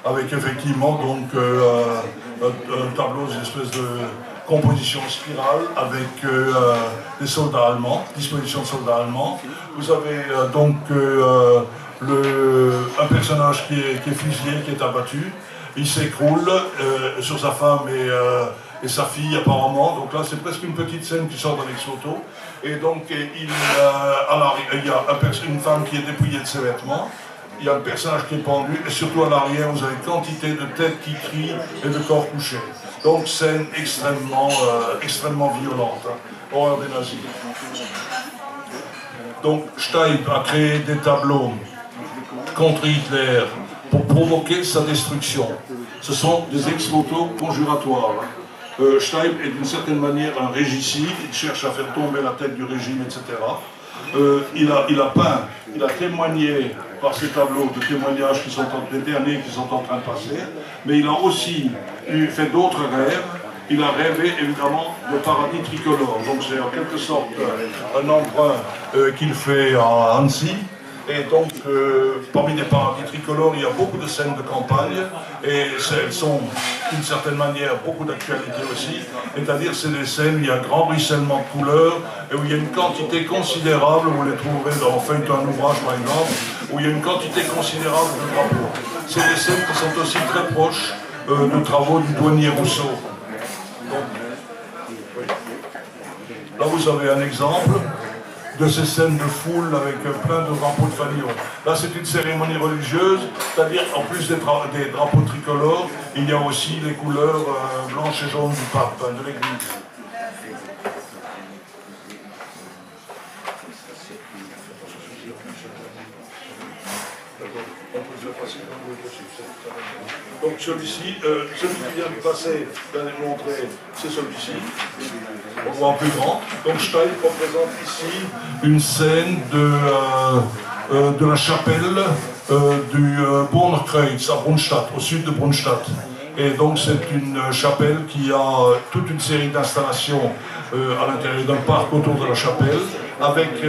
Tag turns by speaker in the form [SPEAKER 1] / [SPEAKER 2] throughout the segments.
[SPEAKER 1] avec effectivement donc un tableau, une espèce de composition spirale avec des soldats allemands, disposition de soldats allemands. Vous avez donc un personnage qui est fusillé, qui est abattu. Il s'écroule sur sa femme et sa fille apparemment. Donc là c'est presque une petite scène qui sort d'Alex Photo. Et donc il y a une femme qui est dépouillée de ses vêtements. Il y a un personnage qui est pendu, et surtout à l'arrière, vous avez quantité de têtes qui crient et de corps couchés. Donc, scène extrêmement violente. Hein. Horreur des nazis. Donc, Steib a créé des tableaux contre Hitler pour provoquer sa destruction. Ce sont des ex-voto conjuratoires. Steib est d'une certaine manière un régicide, il cherche à faire tomber la tête du régime, etc. Il a témoigné par ces tableaux de témoignages des derniers qui sont en train de passer, mais il a aussi fait d'autres rêves. Il a rêvé évidemment de paradis tricolore, donc c'est en quelque sorte un emprunt qu'il fait à Annecy. Et donc, parmi les paradis tricolores, il y a beaucoup de scènes de campagne, et elles sont, d'une certaine manière, beaucoup d'actualité aussi. C'est-à-dire, c'est des scènes où il y a un grand ruissellement de couleurs, et où il y a une quantité considérable, vous les trouverez dans Feuilleton un ouvrage par exemple, où il y a une quantité considérable de drapeaux. C'est des scènes qui sont aussi très proches de travaux du douanier Rousseau. Donc, oui. Là, vous avez un exemple de ces scènes de foule avec plein de drapeaux de fanion. Là, c'est une cérémonie religieuse, c'est-à-dire, en plus des drapeaux tricolores, il y a aussi les couleurs blanches et jaunes du pape, de l'église. Donc celui-ci, celui qui vient de passer, d'aller montrer, c'est celui-ci. On voit en plus grand. Donc Steib représente ici une scène de la chapelle du Bornerkreuz à Brunstatt, au sud de Brunstatt. Et donc c'est une chapelle qui a toute une série d'installations à l'intérieur d'un parc autour de la chapelle, avec des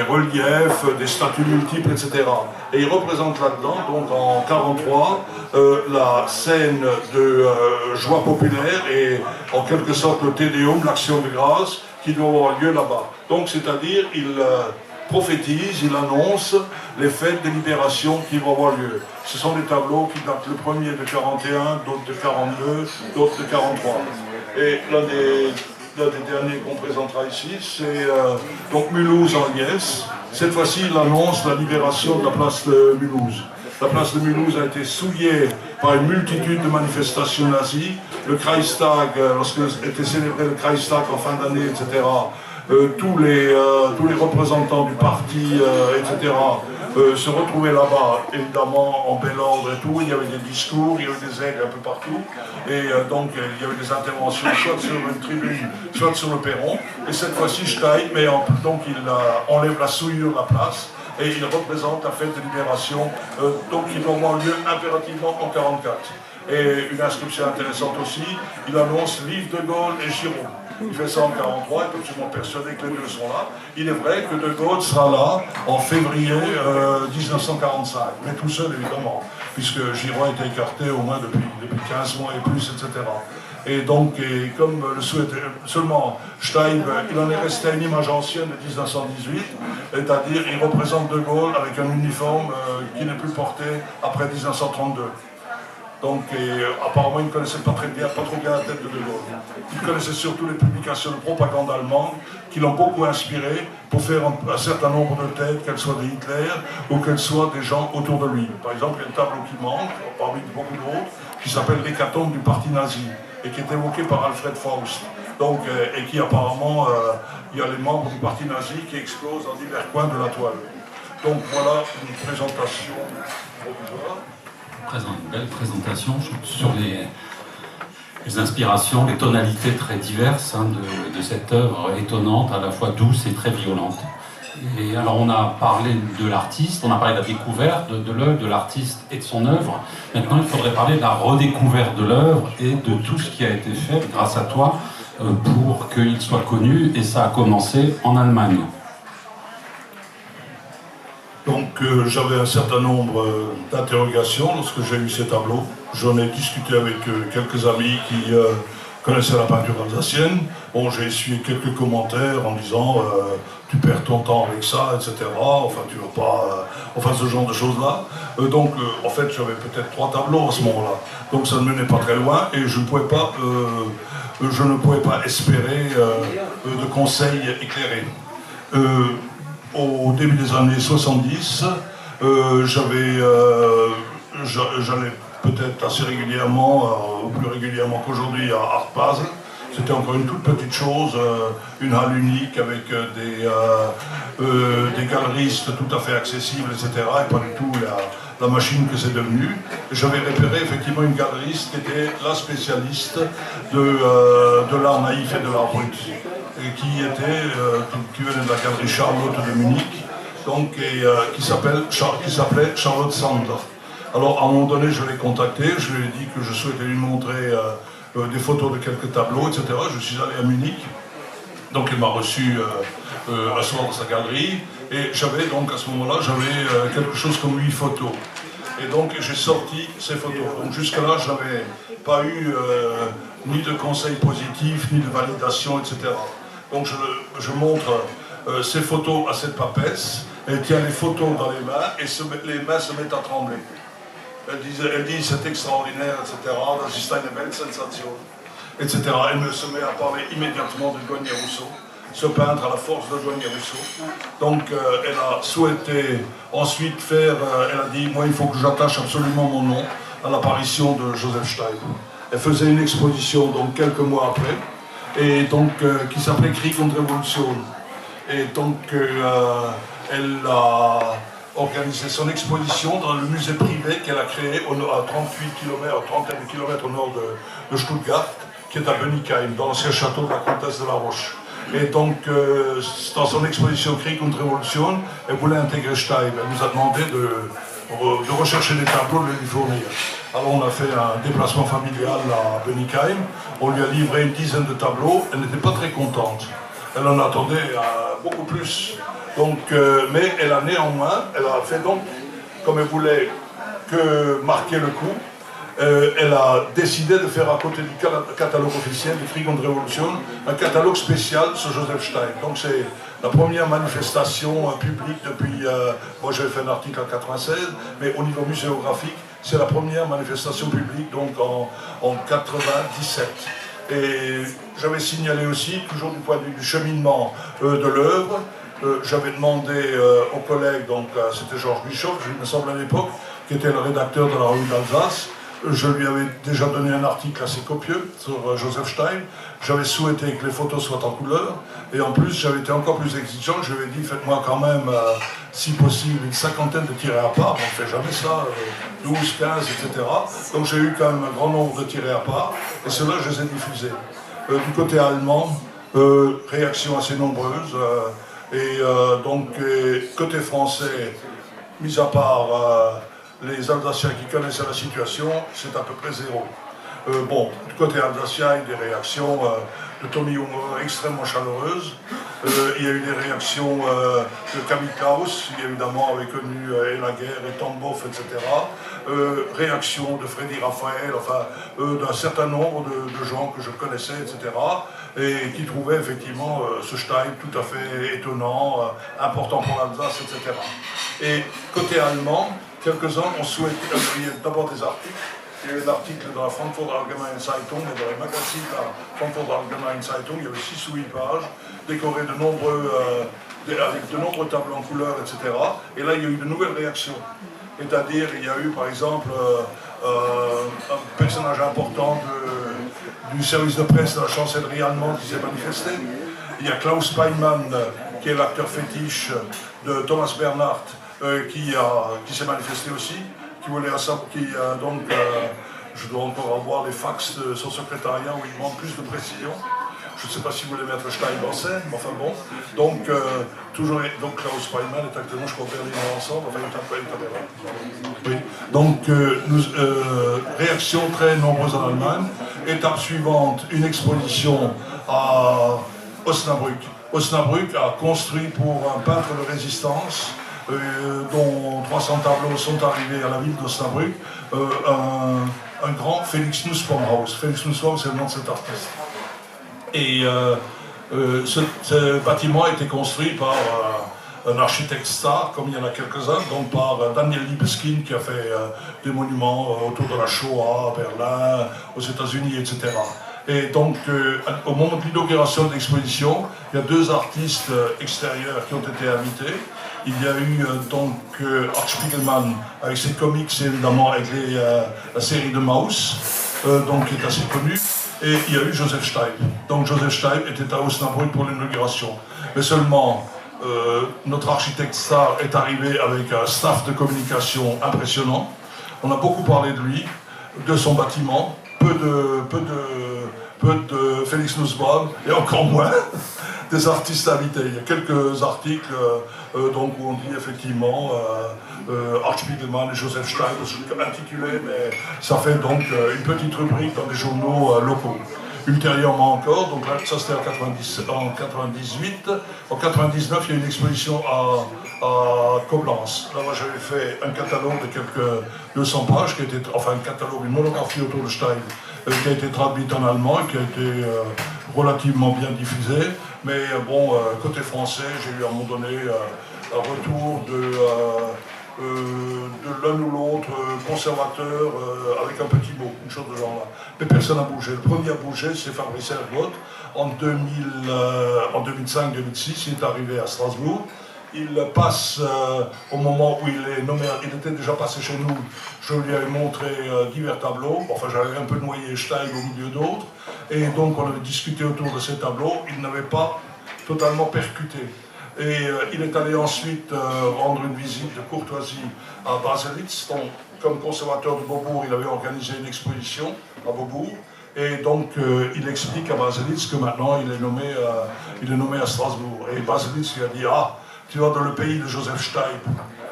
[SPEAKER 1] reliefs, des statues multiples, etc. Et il représente là-dedans, donc en 1943, la scène de joie populaire et en quelque sorte le Tédéum, l'action de grâce, qui doit avoir lieu là-bas. Donc c'est-à-dire, il prophétise, il annonce les fêtes de libération qui vont avoir lieu. Ce sont des tableaux qui datent le premier de 41, d'autres de 42, d'autres de 43. Et l'un des derniers qu'on présentera ici, c'est donc Mulhouse en liesse. Cette fois-ci, il annonce la libération de la place de Mulhouse. La place de Mulhouse a été souillée par une multitude de manifestations nazies. Le Kreistag, lorsque était célébré le Kreistag en fin d'année, etc., tous les représentants du parti, etc., se retrouvaient là-bas, évidemment en bel ordre et tout. Il y avait des discours, il y avait des aigles un peu partout. Et donc il y avait des interventions soit sur une tribune, soit sur le perron. Et cette fois-ci, Steib, mais donc il enlève la souillure de la place et il représente la fête de libération, donc qui doit avoir lieu impérativement en 1944. Et une inscription intéressante aussi, il annonce Vive de Gaulle et Giraud. Il fait ça en 1943, il est absolument persuadé que les deux sont là. Il est vrai que De Gaulle sera là en février 1945, mais tout seul évidemment, puisque Giraud a été écarté au moins depuis 15 mois et plus, etc. Et donc, comme le souhaitait seulement Steib, il en est resté à une image ancienne de 1918, c'est-à-dire il représente De Gaulle avec un uniforme qui n'est plus porté après 1932. Donc, apparemment, il ne connaissait pas trop bien la tête de Gaulle. Il connaissait surtout les publications de propagande allemande qui l'ont beaucoup inspiré pour faire un certain nombre de têtes, qu'elles soient des Hitler ou qu'elles soient des gens autour de lui. Par exemple, il y a un tableau qui manque, parmi beaucoup d'autres, qui s'appelle l'hécatombe du parti nazi et qui est évoqué par Alfred Faust. Donc, et qui apparemment, il y a les membres du parti nazi qui explosent dans divers coins de la toile. Donc voilà une présentation provisoire.
[SPEAKER 2] Une belle présentation sur les inspirations, les tonalités très diverses de cette œuvre étonnante, à la fois douce et très violente. Et alors on a parlé de l'artiste, on a parlé de la découverte de l'œuvre, de l'artiste et de son œuvre. Maintenant il faudrait parler de la redécouverte de l'œuvre et de tout ce qui a été fait grâce à toi pour qu'il soit connu, et ça a commencé en Allemagne.
[SPEAKER 1] Donc j'avais un certain nombre d'interrogations lorsque j'ai eu ces tableaux. J'en ai discuté avec quelques amis qui connaissaient la peinture alsacienne. Bon, j'ai essuyé quelques commentaires en disant tu perds ton temps avec ça, etc. Enfin, tu veux pas... enfin, ce genre de choses-là. Donc, en fait, j'avais peut-être 3 tableaux à ce moment-là. Donc, ça ne menait pas très loin et je ne pouvais pas espérer de conseils éclairés. Au début des années 70, j'allais peut-être assez régulièrement, ou plus régulièrement qu'aujourd'hui, à Art Basel. C'était encore une toute petite chose, une halle unique avec des galeristes tout à fait accessibles, etc. Et pas du tout la machine que c'est devenu. J'avais repéré effectivement une galeriste qui était la spécialiste de l'art naïf et de l'art brut. Et qui venait de la galerie Charlotte de Munich, donc, qui s'appelait Charlotte Sander. Alors à un moment donné, je l'ai contacté, je lui ai dit que je souhaitais lui montrer des photos de quelques tableaux, etc. Je suis allé à Munich, donc il m'a reçu un soir dans sa galerie, et j'avais donc à ce moment-là, quelque chose comme 8 photos. Et donc j'ai sorti ces photos. Donc jusque-là, je n'avais pas eu ni de conseils positifs, ni de validation, etc. Donc je montre ces photos à cette papesse, elle tient les photos dans les mains, et les mains se mettent à trembler. Elle dit c'est extraordinaire, etc. Das ist eine Weltsensation, etc. Elle se met à parler immédiatement de Goignet Rousseau, ce peintre à la force de Goignet Rousseau. Donc elle a souhaité ensuite elle a dit, moi il faut que j'attache absolument mon nom à l'apparition de Joseph Stein. Elle faisait une exposition donc quelques mois après, et donc qui s'appelait Krieg und Revolution. Et donc elle a organisé son exposition dans le musée privé qu'elle a créé à 38 km, 31 km au nord de Stuttgart, qui est à Bönnigheim, dans l'ancien château de la comtesse de la Roche. Et donc, dans son exposition Krieg und Revolution, elle voulait intégrer Stein. Elle nous a demandé de rechercher des tableaux, de les lui fournir. Alors on a fait un déplacement familial à Bönnigheim, on lui a livré une dizaine de tableaux, elle n'était pas très contente. Elle en attendait beaucoup plus. Donc, mais elle a fait donc, comme elle voulait que marquer le coup, elle a décidé de faire à côté du catalogue officiel du Krieg und Revolution un catalogue spécial sur Joseph Stein. Donc c'est la première manifestation publique depuis, moi j'avais fait un article en 96, mais au niveau muséographique, c'est la première manifestation publique donc en 97. Et j'avais signalé aussi, toujours du point de vue du cheminement de l'œuvre, j'avais demandé aux collègues, donc c'était Georges Bischoff, il me semble à l'époque, qui était le rédacteur de la revue d'Alsace. Je lui avais déjà donné un article assez copieux sur Joseph Stein. J'avais souhaité que les photos soient en couleur. Et en plus, j'avais été encore plus exigeant. Je lui ai dit, faites-moi quand même, si possible, une cinquantaine de tirés à part. On ne fait jamais ça, 12, 15, etc. Donc j'ai eu quand même un grand nombre de tirés à part. Et ceux-là, je les ai diffusés. Du côté allemand, réactions assez nombreuses. Donc, côté français, mis à part les Alsaciens qui connaissaient la situation, c'est à peu près zéro. Bon, du côté alsacien, il y a des réactions de Tommy Hunger extrêmement chaleureuses. Il y a eu des réactions de Camille Klaus, qui évidemment avait connu Elaguerre et Tomboff, etc. Réactions de Freddy Raphaël, enfin d'un certain nombre de gens que je connaissais, etc. Et qui trouvaient effectivement ce Stein tout à fait étonnant, important pour l'Alsace, etc. Et côté allemand, quelques-uns ont souhaité publier d'abord des articles. Il y a eu un article dans la Frankfurter Allgemeine Zeitung et dans les magazines de la Frankfurter Allgemeine Zeitung, il y avait 6 ou 8 pages, décorées avec de nombreux tableaux en couleur, etc. Et là, il y a eu de nouvelles réactions. C'est-à-dire, il y a eu par exemple un personnage important du service de presse de la chancellerie allemande qui s'est manifesté. Il y a Klaus Peinmann, qui est l'acteur fétiche de Thomas Bernhardt, qui s'est manifesté aussi, qui voulait donc, je dois encore avoir les fax de son secrétariat où il demande plus de précision. Je ne sais pas si vous voulez mettre Stein en scène, mais enfin bon. Donc, donc Klaus Peinmann est actuellement, je crois, Berlin ensemble, enfin il est un peu. Oui. Donc, réaction très nombreuse en Allemagne. Étape suivante, une exposition à Osnabrück. Osnabrück a construit pour un peintre de résistance dont 300 tableaux sont arrivés à la ville d'Osnabrück, un grand Felix Nussbaumhaus. Felix Nussbaum, c'est le nom de cet artiste. Et ce bâtiment a été construit par un architecte star, comme il y en a quelques-uns, donc par Daniel Libeskind, qui a fait des monuments autour de la Shoah, à Berlin, aux États-Unis, etc. Et donc, au moment de l'inauguration de l'exposition, il y a 2 artistes extérieurs qui ont été invités. Il y a eu Art Spiegelman avec ses comics et évidemment avec la série de Maus, donc qui est assez connue. Et il y a eu Joseph Steib. Donc Joseph Steib était à Osnabrück pour l'inauguration. Mais seulement, notre architecte star est arrivé avec un staff de communication impressionnant. On a beaucoup parlé de lui, de son bâtiment, peu de Felix Nussbaum et encore moins des artistes invités. Il y a quelques articles donc, où on dit effectivement Art Spiegelman et Joseph Steib intitulés, mais ça fait donc une petite rubrique dans les journaux locaux. Ultérieurement encore, donc là, ça c'était en 98. En 99, il y a eu une exposition à Koblenz. Là, moi j'avais fait un catalogue de quelques 200 pages, qui était, enfin un catalogue, une monographie autour de Steib, qui a été traduite en allemand et qui a été relativement bien diffusée. Mais bon, côté français, j'ai eu à un moment donné un retour de l'un ou l'autre conservateur avec un petit mot, une chose de genre là. Mais personne n'a bougé. Le premier à bouger, c'est Fabrice Ergotte. En 2005-2006, il est arrivé à Strasbourg. Il passe au moment où il est nommé, il était déjà passé chez nous, je lui avais montré divers tableaux, enfin j'avais un peu noyé Steib au milieu d'autres, et donc on avait discuté autour de ces tableaux, il n'avait pas totalement percuté. Et il est allé ensuite rendre une visite de courtoisie à Baselitz, donc comme conservateur de Beaubourg, il avait organisé une exposition à Beaubourg, et donc il explique à Baselitz que maintenant il est nommé à Strasbourg. Et Baselitz lui a dit « Ah, tu vas dans le pays de Joseph Steib ».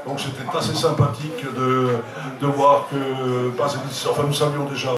[SPEAKER 1] Donc c'était assez sympathique de voir que Baselitz, enfin nous savions déjà